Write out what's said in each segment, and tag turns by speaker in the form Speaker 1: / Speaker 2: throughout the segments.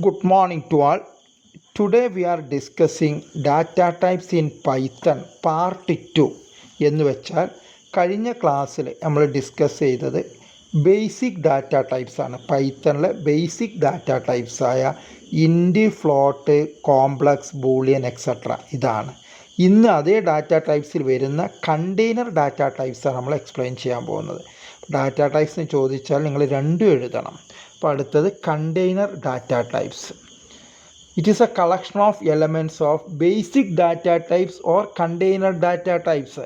Speaker 1: Good morning to all. Today we are discussing data types in Python part 2 എന്ന് വെച്ചാൽ കഴിഞ്ഞ ക്ലാസ്സിൽ നമ്മൾ ഡിസ്കസ് ചെയ്തത് ബേസിക് ഡാറ്റ ടൈപ്സ് ആണ്. പൈത്തണിലെ ബേസിക് ഡാറ്റ ടൈപ്സ് ആയ ഇൻറ്റ്, ഫ്ലോട്ട്, കോംപ്ലക്സ്, ബൂളിയൻ എക്സെട്ര ഇതാണ്. ഇന്ന് അതേ ഡാറ്റ ടൈപ്സിൽ വരുന്ന കണ്ടെയ്നർ ഡാറ്റ ടൈപ്സാണ് നമ്മൾ എക്സ്പ്ലെയിൻ ചെയ്യാൻ പോകുന്നത്. ഡാറ്റ ടൈപ്സ് ചോദിച്ചാൽ നിങ്ങൾ രണ്ടും എഴുതണം. അപ്പോൾ അടുത്തത് container data types. It is a collection of elements of basic data types or container data types.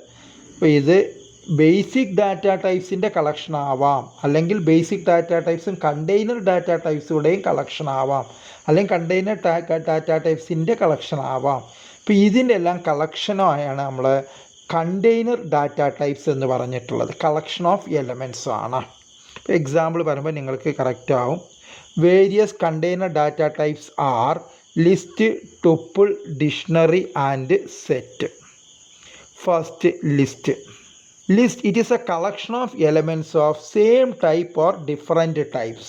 Speaker 1: അപ്പോൾ ഇത് ബേസിക് ഡാറ്റ ടൈപ്സിൻ്റെ കളക്ഷൻ ആവാം, അല്ലെങ്കിൽ ബേസിക് ഡാറ്റ ടൈപ്സും കണ്ടെയ്നർ ഡാറ്റ ടൈപ്സുടെയും കളക്ഷൻ ആവാം, അല്ലെങ്കിൽ കണ്ടെയ്നർ ഡാറ്റ ടൈപ്സിൻ്റെ കളക്ഷൻ ആവാം. അപ്പോൾ ഇതിൻ്റെ എല്ലാം കളക്ഷനായാണ് നമ്മൾ കണ്ടെയ്നർ ഡാറ്റ ടൈപ്സ് എന്ന് പറഞ്ഞിട്ടുള്ളത്. കളക്ഷൻ ഓഫ് എലമെൻറ്റ്സ് ആണ്. ഇപ്പോൾ എക്സാമ്പിൾ പറയുമ്പോൾ നിങ്ങൾക്ക് കറക്റ്റ് ആവും. Various container data types R list, tuple, dictionary and set. First list. It is a collection of elements of same type or different types.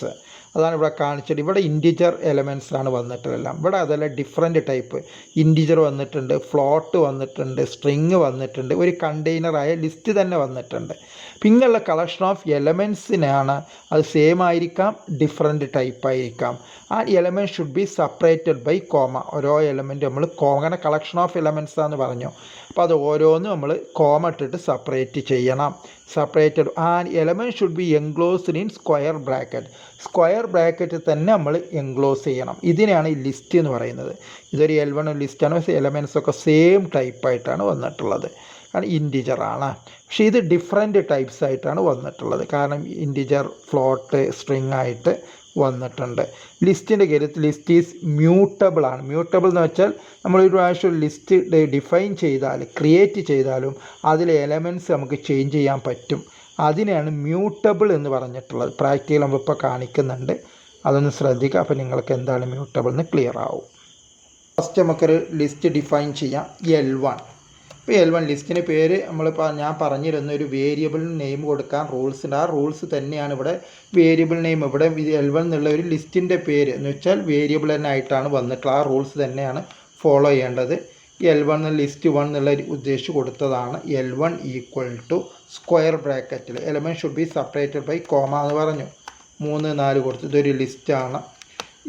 Speaker 1: അതാണ് ഇവിടെ കാണിച്ചത്. ഇവിടെ ഇൻറ്റിജർ എലമെൻറ്റ്സ് ആണ് വന്നിട്ടുള്ളതെല്ലാം. ഇവിടെ അതല്ല ഡിഫറെൻറ്റ് ടൈപ്പ്. ഇൻറ്റിജർ വന്നിട്ടുണ്ട്, ഫ്ലോട്ട് വന്നിട്ടുണ്ട്, സ്ട്രിങ് വന്നിട്ടുണ്ട്, ഒരു കണ്ടെയ്നറായ ലിസ്റ്റ് തന്നെ വന്നിട്ടുണ്ട്. പിന്നെയുള്ള കളക്ഷൻ ഓഫ് എലമെൻറ്റ്സിനാണ് അത് സെയിം ആയിരിക്കാം, ഡിഫറെൻറ്റ് ടൈപ്പ് ആയിരിക്കാം. ആ element should be separated by comma. ഓരോ എലമെൻറ്റ് നമ്മൾ അങ്ങനെ കളക്ഷൻ ഓഫ് എലമെൻറ്റ്സ് ആണെന്ന് പറഞ്ഞു. അപ്പോൾ അത് ഓരോന്നും നമ്മൾ കോമ ഇട്ടിട്ട് സെപ്പറേറ്റ് ചെയ്യണം. Separated and element should B enclosed in square bracket. Square bracket തന്നെ നമ്മൾ എൻക്ലോസ് ചെയ്യണം. ഇതിനെയാണ് ഈ ലിസ്റ്റ് എന്ന് പറയുന്നത്. ഇതൊരു L1 ലിസ്റ്റാണ്. എലമെൻറ്റ്സ് ഒക്കെ സെയിം ടൈപ്പായിട്ടാണ് വന്നിട്ടുള്ളത്. കാരണം ഇൻറ്റിജറാണ്. പക്ഷേ ഇത് ഡിഫറെൻറ്റ് ടൈപ്സ് ആയിട്ടാണ് വന്നിട്ടുള്ളത്. കാരണം ഇൻറ്റിജർ, ഫ്ലോട്ട്, സ്ട്രിങ് ആയിട്ട് വന്നിട്ടുണ്ട്. ലിസ്റ്റിൻ്റെ കാര്യത്തിൽ ലിസ്റ്റ് ഈസ് മ്യൂട്ടബിൾ ആണ്. മ്യൂട്ടബിൾ എന്ന് വെച്ചാൽ നമ്മളൊരു പ്രാവശ്യം ലിസ്റ്റ് ഡിഫൈൻ ചെയ്താൽ, ക്രിയേറ്റ് ചെയ്താലും അതിലെ എലമെൻറ്റ്സ് നമുക്ക് ചേഞ്ച് ചെയ്യാൻ പറ്റും. അതിനെയാണ് മ്യൂട്ടബിൾ എന്ന് പറഞ്ഞിട്ടുള്ളത്. പ്രാക്ടിക്കൽ നമ്മളിപ്പോൾ കാണിക്കുന്നുണ്ട്, അതൊന്ന് ശ്രദ്ധിക്കുക. അപ്പോൾ നിങ്ങൾക്ക് എന്താണ് മ്യൂട്ടബിൾ എന്ന് ക്ലിയർ ആവും. ഫസ്റ്റ് നമുക്കൊരു ലിസ്റ്റ് ഡിഫൈൻ ചെയ്യാം. L1. ഇപ്പോൾ L1 ലിസ്റ്റിന് പേര് ഞാൻ പറഞ്ഞിരുന്ന ഒരു വേരിയബിൾ നെയിം കൊടുക്കാൻ റൂൾസ് ഉണ്ട്. ആ റൂൾസ് തന്നെയാണ് ഇവിടെ വേരിയബിൾ നെയിം. ഇവിടെ L1 എന്നുള്ള ഒരു ലിസ്റ്റിൻ്റെ പേര് എന്ന് വെച്ചാൽ വേരിയബിൾ തന്നെ ആയിട്ടാണ് വന്നിട്ടുള്ളത്. ആ റൂൾസ് തന്നെയാണ് ഫോളോ ചെയ്യേണ്ടത്. L1 ലിസ്റ്റ് 1 എന്നുള്ള ഉദ്ദേശിച്ച് കൊടുത്തതാണ്. L1 ഈക്വൽ ടു സ്ക്വയർ ബ്രാക്കറ്റിൽ element should be separated by comma എന്ന് പറഞ്ഞു. 3, 4 കൊടുത്തു. ഇതൊരു ലിസ്റ്റാണ്.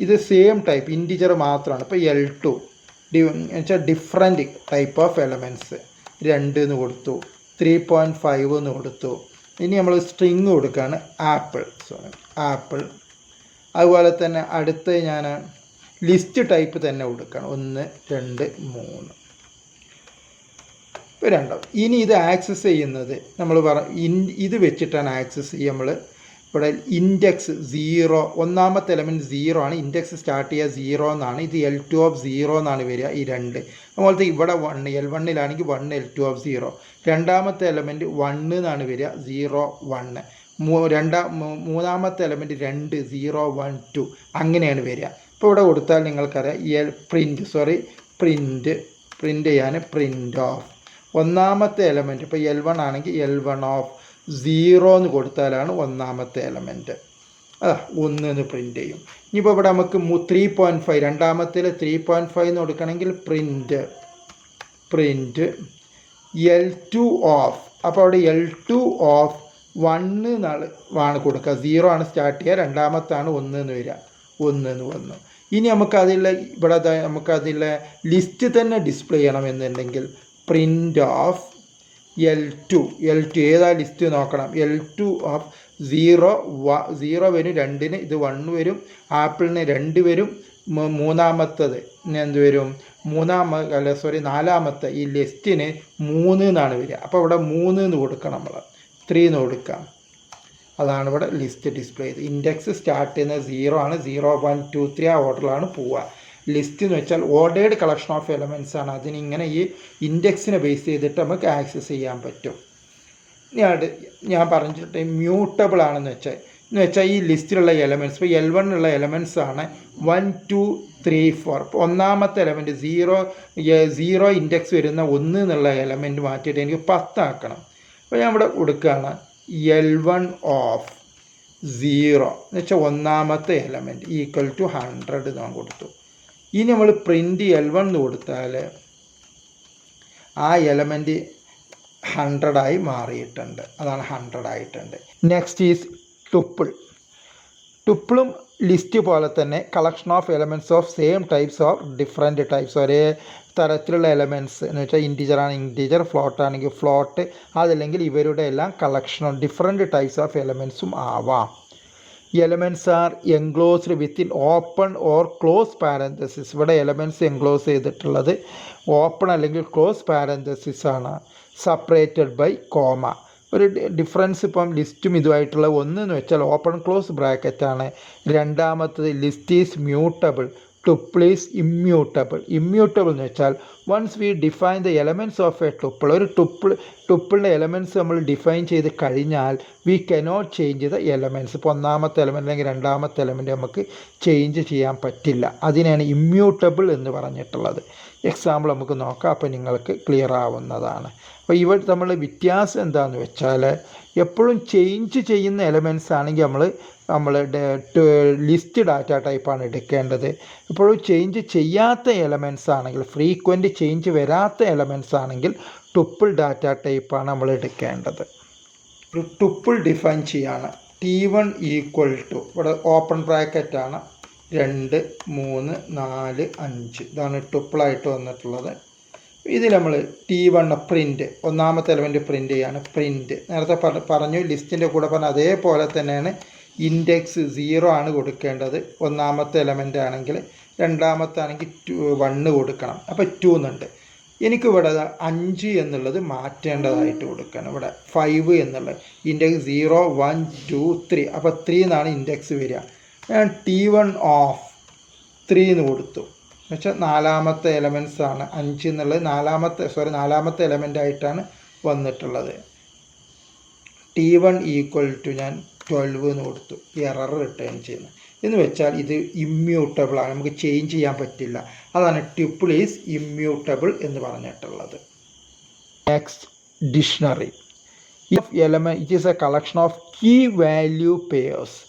Speaker 1: ഇത് സെയിം ടൈപ്പ് ഇൻറ്റിജർ മാത്രമാണ്. ഇപ്പോൾ L2 എന്നുവെച്ചാൽ ഡിഫറെൻറ്റ് ടൈപ്പ് ഓഫ് എലമെൻറ്റ്സ് 2 എന്ന് കൊടുത്തു, 3.5 എന്ന് കൊടുത്തു. ഇനി നമ്മൾ സ്ട്രിങ് കൊടുക്കുകയാണ് ആപ്പിൾ. അതുപോലെ തന്നെ അടുത്ത് ഞാൻ ലിസ്റ്റ് ടൈപ്പ് തന്നെ കൊടുക്കുകയാണ്. 1, 2, 3. ഇപ്പോൾ 2. ഇനി ഇത് ആക്സസ് ചെയ്യുന്നത് നമ്മൾ ഇത് വെച്ചിട്ടാണ് ആക്സസ് ചെയ്യുക. നമ്മൾ ഇവിടെ ഇൻഡെക്സ് 0, ഒന്നാമത്തെ എലമെൻറ്റ് 0 ആണ്. ഇൻഡെക്സ് സ്റ്റാർട്ട് ചെയ്യുക 0 എന്നാണ്. ഇത് L2 of 0 എന്നാണ് വരിക. ഈ 2 അതുപോലത്തെ ഇവിടെ 1, L1 1, L2 of 0. രണ്ടാമത്തെ എലമെൻറ്റ് 1 എന്നാണ് വരിക. 0, 1. മൂന്നാമത്തെ എലമെൻറ്റ് 2, 0, 1, 2 അങ്ങനെയാണ് വരിക. ഇപ്പോൾ ഇവിടെ കൊടുത്താൽ നിങ്ങൾക്കറിയാം പ്രിൻ്റ് ചെയ്യാൻ പ്രിൻ്റ് ഓഫ് ഒന്നാമത്തെ എലമെൻറ്റ്. ഇപ്പോൾ L1 ആണെങ്കിൽ L1 ഓഫ് 0 എന്ന് കൊടുത്താലാണ് ഒന്നാമത്തെ എലമെൻറ്റ്. 1 എന്ന് പ്രിൻ്റ് ചെയ്യും. ഇനിയിപ്പോൾ ഇവിടെ നമുക്ക് 3.5 രണ്ടാമത്തിൽ 3.5 എന്ന് കൊടുക്കണമെങ്കിൽ പ്രിൻ്റ് L2 ഓഫ്. അപ്പോൾ അവിടെ L2 ഓഫ് 1 എന്നാണ് കൊടുക്കുക. 0 ആണ് സ്റ്റാർട്ട് ചെയ്യുക, രണ്ടാമത്താണ് 1 എന്ന് വരിക. 1 എന്ന് വന്നു. ഇനി നമുക്കതിലെ ലിസ്റ്റ് തന്നെ ഡിസ്പ്ലേ ചെയ്യണമെന്നുണ്ടെങ്കിൽ പ്രിൻ്റ് ഓഫ് L2 ഏതാ ലിസ്റ്റ് നോക്കണം. L2 ഓഫ് 0 വരും, 2-ന് ഇത് 1 വരും, ആപ്പിളിന് 2 വരും, മൂന്നാമത്തത് എന്ത് വരും, നാലാമത്തെ ഈ ലിസ്റ്റിന് 3 എന്നാണ് വരിക. അപ്പോൾ ഇവിടെ 3 എന്ന് കൊടുക്കണം, നമ്മൾ 3 എന്ന് കൊടുക്കാം. അതാണ് ഇവിടെ ലിസ്റ്റ് ഡിസ്പ്ലേ ചെയ്ത്. ഇൻഡെക്സ് സ്റ്റാർട്ട് ചെയ്യുന്നത് 0 ആണ്. 0, 1, 2, 3 ആ ഓർഡറിലാണ് പോവുക. ലിസ്റ്റ് എന്ന് വെച്ചാൽ ഓർഡേർഡ് കളക്ഷൻ ഓഫ് എലമെൻറ്റ്സ് ആണ്. അതിനിങ്ങനെ ഈ ഇൻഡെക്സിനെ ബേസ് ചെയ്തിട്ട് നമുക്ക് ആക്സസ് ചെയ്യാൻ പറ്റും. ഞാൻ പറഞ്ഞിട്ട് മ്യൂട്ടബിൾ ആണെന്ന് വെച്ചാൽ ഈ ലിസ്റ്റിലുള്ള എലമെൻറ്റ്സ് ഇപ്പോൾ L1 ഉള്ള എലമെൻറ്റ്സ് ആണ് 1, 2, 3, 4. ഇപ്പോൾ ഒന്നാമത്തെ എലമെൻറ്റ് 0 ഇൻഡെക്സ് വരുന്ന 1 എന്നുള്ള എലമെൻറ്റ് മാറ്റിയിട്ട് എനിക്ക് 10 ആക്കണം. അപ്പോൾ ഞാൻ ഇവിടെ കൊടുക്കുകയാണ് L1 ഓഫ് 0 എന്ന് വെച്ചാൽ ഒന്നാമത്തെ എലമെൻറ്റ് ഈക്വൽ ടു 100 നാം കൊടുത്തു. ഇനി നമ്മൾ പ്രിൻ്റ് L1 എന്ന് കൊടുത്താൽ ആ എലമെൻറ്റ് 100 മാറിയിട്ടുണ്ട്, അതാണ് 100 ആയിട്ടുണ്ട്. Next is tuple. ടുപ്പിളും ലിസ്റ്റ് പോലെ തന്നെ collection of elements of same types of different types, ഒരേ തരത്തിലുള്ള എലമെൻറ്റ്സ് എന്ന് വെച്ചാൽ ഇൻറ്റീജർ ആണെങ്കിൽ ഇൻറ്റീജർ, ഫ്ലോട്ട് ആണെങ്കിൽ ഫ്ലോട്ട്, അതല്ലെങ്കിൽ ഇവരുടെ എല്ലാം കളക്ഷനും ഡിഫറെൻറ്റ് ടൈപ്സ് ഓഫ് എലമെൻറ്റ്സും ആവാം. Elements are enclosed within open or close parenthesis. ഇവിടെ എലമെൻറ്റ്സ് എൻക്ലോസ് ചെയ്തിട്ടുള്ളത് ഓപ്പൺ അല്ലെങ്കിൽ ക്ലോസ് പാരന്തസിസ് ആണ്. Separated by comma. ഒരു ഡിഫറൻസ് ഇപ്പം ലിസ്റ്റും ഇതുമായിട്ടുള്ള ഒന്നെന്ന് വെച്ചാൽ ഓപ്പൺ ക്ലോസ് ബ്രാക്കറ്റാണ്. രണ്ടാമത്തത് list is mutable, tuple is immutable. Immutable എന്ന് വെച്ചാൽ once we define the elements of a tuple, ഒരു ടുപ്പിളിൻ്റെ എലമെൻറ്റ്സ് നമ്മൾ ഡിഫൈൻ ചെയ്ത് കഴിഞ്ഞാൽ we cannot change the elements. ഇപ്പോൾ ഒന്നാമത്തെ എലമെൻറ്റ് അല്ലെങ്കിൽ രണ്ടാമത്തെ എലമെൻറ്റ് നമുക്ക് ചേഞ്ച് ചെയ്യാൻ പറ്റില്ല. അതിനാണ് ഇമ്മ്യൂട്ടബിൾ എന്ന് പറഞ്ഞിട്ടുള്ളത്. എക്സാമ്പിൾ നമുക്ക് നോക്കാം, അപ്പോൾ നിങ്ങൾക്ക് ക്ലിയർ ആവുന്നതാണ്. അപ്പോൾ ഇവ തമ്മിലുള്ള വ്യത്യാസം എന്താണെന്ന് വെച്ചാൽ എപ്പോഴും ചേഞ്ച് ചെയ്യുന്ന എലമെൻറ്റ്സ് ആണെങ്കിൽ നമ്മൾ ലിസ്റ്റ് ഡാറ്റ ടൈപ്പാണ് എടുക്കേണ്ടത്. എപ്പോഴും ചേഞ്ച് ചെയ്യാത്ത എലമെൻറ്റ്സ് ആണെങ്കിൽ, ഫ്രീക്വൻറ്റ് ചേഞ്ച് വരാത്ത എലമെൻറ്റ്സ് ആണെങ്കിൽ ടുപ്പിൾ ഡാറ്റ ടൈപ്പാണ് നമ്മൾ എടുക്കേണ്ടത്. ഒരു ടുപ്പിൾ ഡിഫൈൻ ചെയ്യാണ്. T1 ഈക്വൽ ടു, ഇവിടെ ഓപ്പൺ ബ്രാക്കറ്റാണ്, 2 3 4 5, ഇതാണ് ടുപ്പിളായിട്ട് വന്നിട്ടുള്ളത്. ഇതിൽ നമ്മൾ T1 പ്രിൻ്റ്, ഒന്നാമത്തെ എലമെൻറ്റ് പ്രിൻ്റ് ചെയ്യാണ്. പ്രിൻ്റ് നേരത്തെ പറഞ്ഞു ലിസ്റ്റിൻ്റെ കൂടെ പറഞ്ഞ അതേപോലെ തന്നെയാണ്. ഇൻഡെക്സ് 0 ആണ് കൊടുക്കേണ്ടത് ഒന്നാമത്തെ എലമെൻ്റ് ആണെങ്കിൽ, രണ്ടാമത്തെ ആണെങ്കിൽ 1 കൊടുക്കണം. അപ്പോൾ 2 എന്നുണ്ട്. എനിക്കിവിടെ 5 എന്നുള്ളത് മാറ്റേണ്ടതായിട്ട് കൊടുക്കണം. ഇവിടെ 5 എന്നുള്ളത് ഇൻഡെക്സ് 0 1 2 3, അപ്പോൾ 3 എന്നാണ് ഇൻഡെക്സ് വരിക. ഞാൻ T1 ഓഫ് 3 എന്ന് കൊടുത്തു. എന്നുവെച്ചാൽ നാലാമത്തെ എലമെൻറ്റ്സ് ആണ് 5 എന്നുള്ളത്, നാലാമത്തെ എലമെൻ്റ് ആയിട്ടാണ് വന്നിട്ടുള്ളത്. T1 ഈക്വൽ ടു ഞാൻ 12 എന്ന് കൊടുത്തു. എറർ റിട്ടേൺ ചെയ്യുന്നു. എന്ന് വെച്ചാൽ ഇത് ഇമ്മ്യൂട്ടബിൾ ആണ്, നമുക്ക് ചേഞ്ച് ചെയ്യാൻ പറ്റില്ല. അതാണ് ട്യൂപ്പിൾ ഈസ് ഇമ്മ്യൂട്ടബിൾ എന്ന് പറഞ്ഞിട്ടുള്ളത്. Next, dictionary. It is a collection of key value pairs.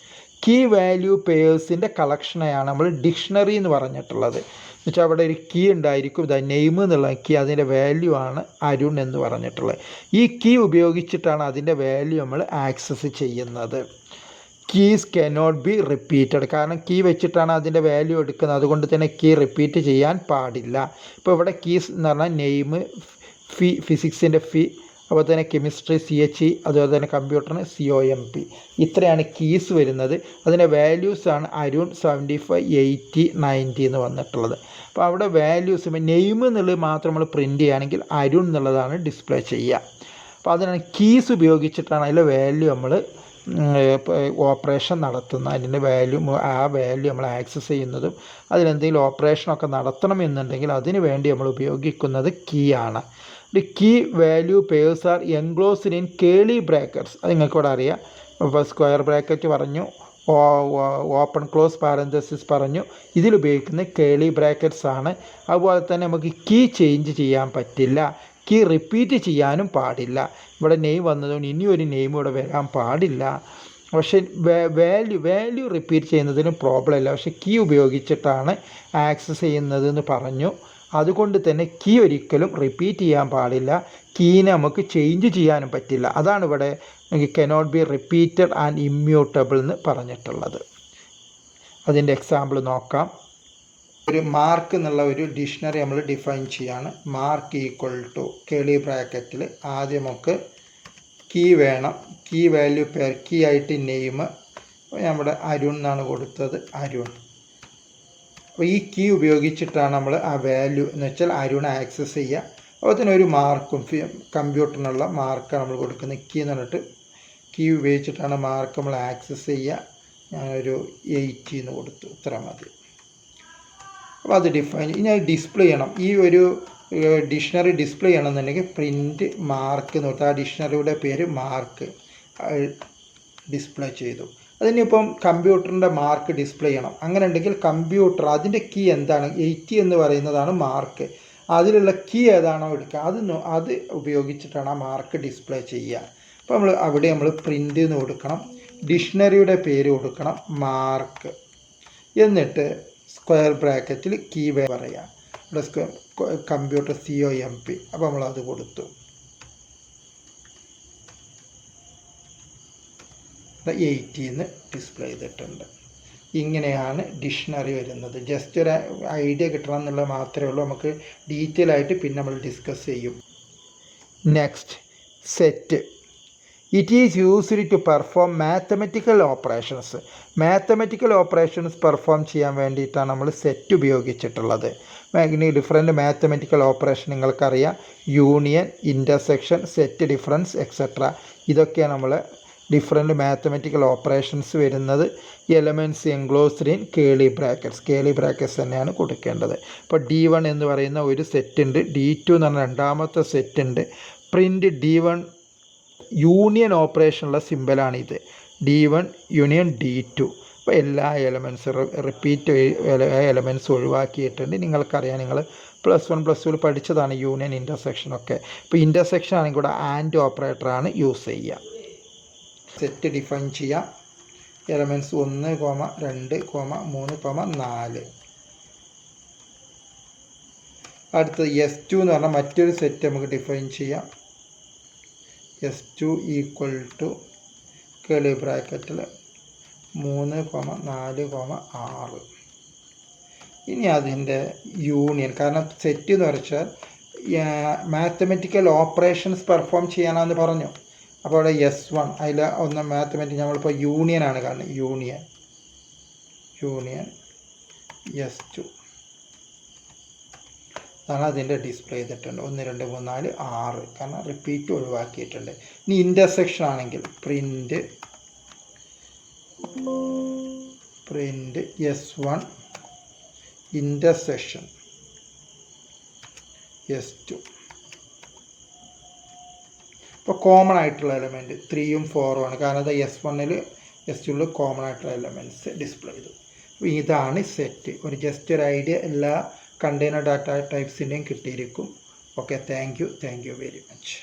Speaker 1: Key value പെയേഴ്സിൻ്റെ കളക്ഷനെയാണ് നമ്മൾ ഡിക്ഷണറി എന്ന് പറഞ്ഞിട്ടുള്ളത്. എന്നുവെച്ചാൽ അവിടെ ഒരു കീ ഉണ്ടായിരിക്കും, ഇതാ നെയിം എന്നുള്ള കീ, അതിൻ്റെ വാല്യൂ ആണ് അരുൺ എന്ന് പറഞ്ഞിട്ടുള്ളത്. ഈ കീ ഉപയോഗിച്ചിട്ടാണ് അതിൻ്റെ വാല്യൂ നമ്മൾ ആക്സസ് ചെയ്യുന്നത്. കീസ് കനോട്ട് ബി റിപ്പീറ്റഡ്, കാരണം കീ വെച്ചിട്ടാണ് അതിൻ്റെ വാല്യൂ എടുക്കുന്നത്, അതുകൊണ്ട് തന്നെ കീ റിപ്പീറ്റ് ചെയ്യാൻ പാടില്ല. ഇപ്പോൾ ഇവിടെ കീസ് എന്ന് പറഞ്ഞാൽ നെയിം, ഫിസിക്സിൻ്റെ അതുപോലെ തന്നെ കെമിസ്ട്രി CHE, അതുപോലെ തന്നെ കമ്പ്യൂട്ടറിന് COMP. ഇത്രയാണ് കീസ് വരുന്നത്. അതിൻ്റെ വാല്യൂസാണ് അരുൺ 75 80 90 എന്ന് വന്നിട്ടുള്ളത്. അപ്പോൾ അവിടെ വാല്യൂസ് നെയിം എന്നുള്ളത് മാത്രം നമ്മൾ പ്രിൻ്റ് ചെയ്യുകയാണെങ്കിൽ അരുൺ എന്നുള്ളതാണ് ഡിസ്പ്ലേ ചെയ്യുക. അപ്പോൾ അതിനാണ് കീസ് ഉപയോഗിച്ചിട്ടാണ് അതിലെ വാല്യൂ നമ്മൾ ഓപ്പറേഷൻ നടത്തുന്നത്. അതിൻ്റെ വാല്യൂ നമ്മൾ ആക്സസ് ചെയ്യുന്നതും അതിലെന്തെങ്കിലും ഓപ്പറേഷനൊക്കെ നടത്തണമെന്നുണ്ടെങ്കിൽ അതിന് വേണ്ടി നമ്മൾ ഉപയോഗിക്കുന്നത് കീ ആണ്. The key value pairs are enclosed in curly brackets. അത് നിങ്ങൾക്ക് ഇവിടെ അറിയാം. ഇപ്പോൾ സ്ക്വയർ ബ്രാക്കറ്റ് പറഞ്ഞു, ഓപ്പൺ ക്ലോസ് പാരന്തസിസ് പറഞ്ഞു. ഇതിലുപയോഗിക്കുന്ന കേളി ബ്രാക്കറ്റ്സ് ആണ്. അതുപോലെ തന്നെ നമുക്ക് കീ ചേഞ്ച് ചെയ്യാൻ പറ്റില്ല, കീ റിപ്പീറ്റ് ചെയ്യാനും പാടില്ല. ഇവിടെ നെയിം വന്നതുകൊണ്ട് ഇനി ഒരു നെയിം ഇവിടെ വരാൻ പാടില്ല. പക്ഷേ വാല്യൂ റിപ്പീറ്റ് ചെയ്യുന്നതിനും പ്രോബ്ലം ഇല്ല. പക്ഷേ കീ ഉപയോഗിച്ചിട്ടാണ് ആക്സസ് ചെയ്യുന്നതെന്ന് പറഞ്ഞു. അതുകൊണ്ട് തന്നെ കീ ഒരിക്കലും റിപ്പീറ്റ് ചെയ്യാൻ പാടില്ല, കീനെ നമുക്ക് ചേഞ്ച് ചെയ്യാനും പറ്റില്ല. അതാണ് ഇവിടെ cannot be repeated and immutable എന്ന് പറഞ്ഞിട്ടുള്ളത്. അതിൻ്റെ എക്സാമ്പിൾ നോക്കാം. ഒരു മാർക്ക് എന്നുള്ള ഒരു ഡിക്ഷണറി നമ്മൾ ഡിഫൈൻ ചെയ്യാണ്. മാർക്ക് ഈക്വൽ ടു കേളി ബ്രാക്കറ്റിൽ ആദ്യം നമുക്ക് കീ വേണം. കീ വാല്യൂ പെയർ കീ ആയിട്ട് നെയിം നമ്മുടെ അരുൺ എന്നാണ് കൊടുത്തത്, അരുൺ. അപ്പോൾ ഈ കീ ഉപയോഗിച്ചിട്ടാണ് നമ്മൾ ആ വാല്യൂ എന്ന് വെച്ചാൽ അരുൺ ആക്സസ് ചെയ്യുക. അപ്പോൾ തന്നെ ഒരു മാർക്കും കമ്പ്യൂട്ടറിനുള്ള മാർക്കാണ് നമ്മൾ കൊടുക്കുന്നത്. കീ എന്ന് പറഞ്ഞിട്ട് കീ ഉപയോഗിച്ചിട്ടാണ് മാർക്ക് നമ്മൾ ആക്സസ് ചെയ്യുക. ഞാനൊരു 80 എന്ന് കൊടുത്തു, ഇത്ര മതി. അപ്പോൾ അത് ഡിഫൈൻ. ഇനി അത് ഡിസ്പ്ലേ ചെയ്യണം. ഈ ഒരു ഡിക്ഷണറി ഡിസ്പ്ലേ ചെയ്യണമെന്നുണ്ടെങ്കിൽ പ്രിൻ്റ് മാർക്ക് എന്ന് കൊടുത്താൽ ആ ഡിക്ഷണറിയുടെ പേര് മാർക്ക് ഡിസ്പ്ലേ ചെയ്തു. അതിനിപ്പം കമ്പ്യൂട്ടറിൻ്റെ മാർക്ക് ഡിസ്പ്ലേ ചെയ്യണം. അങ്ങനെ ഉണ്ടെങ്കിൽ കമ്പ്യൂട്ടർ അതിൻ്റെ കീ എന്താണ്, 80 എന്ന് പറയുന്നതാണ് മാർക്ക്. അതിലുള്ള കീ ഏതാണോ എടുക്കുക അത് ഉപയോഗിച്ചിട്ടാണ് ആ മാർക്ക് ഡിസ്പ്ലേ ചെയ്യുക. അപ്പോൾ നമ്മൾ പ്രിൻ്റ് എന്ന് കൊടുക്കണം. ഡിക്ഷണറിയുടെ പേര് കൊടുക്കണം മാർക്ക്, എന്നിട്ട് സ്ക്വയർ ബ്രാക്കറ്റിൽ കീവേഡ് പറയാം. ഇവിടെ കമ്പ്യൂട്ടർ COMP, അപ്പോൾ നമ്മളത് കൊടുത്തു. 80 ഡിസ്പ്ലേ ചെയ്തിട്ടുണ്ട്. ഇങ്ങനെയാണ് ഡിക്ഷണറി വരുന്നത്. ജസ്റ്റ് ഒരു ഐഡിയ കിട്ടണം എന്നുള്ളത് മാത്രമേ ഉള്ളൂ. നമുക്ക് ഡീറ്റെയിൽ ആയിട്ട് പിന്നെ നമ്മൾ ഡിസ്കസ് ചെയ്യും. Next, set. It is used to perform mathematical operations. Mathematical operations perform ചെയ്യാൻ വേണ്ടിയിട്ടാണ് നമ്മൾ സെറ്റ് ഉപയോഗിച്ചിട്ടുള്ളത്. ഇനി ഡിഫറെൻറ്റ് മാത്തമെറ്റിക്കൽ ഓപ്പറേഷൻ നിങ്ങൾക്കറിയാം. Union, intersection, set difference etcetera. ഇതൊക്കെയാണ് നമ്മൾ ഡിഫറെൻറ്റ് മാത്തമെറ്റിക്കൽ ഓപ്പറേഷൻസ് വരുന്നത്. Elements enclosed in curly brackets. Curly brackets തന്നെയാണ് കൊടുക്കേണ്ടത്. ഇപ്പോൾ D1 എന്ന് പറയുന്ന ഒരു സെറ്റ് ഉണ്ട്. D2 എന്ന് പറഞ്ഞ രണ്ടാമത്തെ സെറ്റ് ഉണ്ട്. പ്രിൻറ്റ് D1 യൂണിയൻ ഓപ്പറേഷനുള്ള സിമ്പലാണിത്. D1 union D2. അപ്പോൾ എല്ലാ എലമെൻറ്റ്സ് റിപ്പീറ്റ് എലമെൻറ്റ്സ് ഒഴിവാക്കിയിട്ടുണ്ട്. നിങ്ങൾക്കറിയാം, നിങ്ങൾ +1 +2 പഠിച്ചതാണ് യൂണിയൻ, ഇൻ്റർസെക്ഷനൊക്കെ. ഇപ്പോൾ ഇൻ്റർസെക്ഷൻ ആണെങ്കിൽ കൂടെ ആൻഡ് ഓപ്പറേറ്ററാണ് യൂസ് ചെയ്യുക. സെറ്റ് ഡിഫൈൻ ചെയ്യാം. എലമെൻറ്റ്സ് 1, 2, 3, 4. അടുത്തത് S2 എന്ന് പറഞ്ഞാൽ മറ്റൊരു സെറ്റ് നമുക്ക് ഡിഫൈൻ ചെയ്യാം. S2 ഈക്വൽ ടു കേളി ബ്രാക്കറ്റിൽ 3, 4, 6. ഇനി അതിൻ്റെ യൂണിയൻ, കാരണം സെറ്റ് എന്ന് വെച്ചാൽ മാത്തമെറ്റിക്കൽ ഓപ്പറേഷൻസ് പെർഫോം ചെയ്യാനാണെന്ന് പറഞ്ഞു. അപ്പോൾ അവിടെ S1, അതിൽ ഒന്ന് മാത്തമെറ്റിക് നമ്മളിപ്പോൾ യൂണിയനാണ് കാണുന്നത്. യൂണിയൻ S2 അതാണ് അതിൻ്റെ ഡിസ്പ്ലേ ചെയ്തിട്ടുണ്ട്. 1, 2, 3, 4, 6, കാരണം റിപ്പീറ്റ് ഒഴിവാക്കിയിട്ടുണ്ട്. ഇനി ഇൻ്റർസെക്ഷൻ ആണെങ്കിൽ പ്രിൻറ്റ് S1 ഇൻ്റർസെക്ഷൻ S2. ഇപ്പോൾ കോമൺ ആയിട്ടുള്ള എലമെൻറ്റ് 3ഉം 4ഉം ആണ്, കാരണം അത് S1ൽ S2ൽ കോമൺ ആയിട്ടുള്ള എലമെൻറ്റ്സ് ഡിസ്പ്ലേ ചെയ്തു. അപ്പോൾ ഇതാണ് സെറ്റ്. ഒരു ജസ്റ്റ് ഒരു ഐഡിയ എല്ലാ കണ്ടെയ്നർ ഡാറ്റ ടൈപ്സിൻ്റെയും കിട്ടിയിരിക്കും. Okay, thank you very much.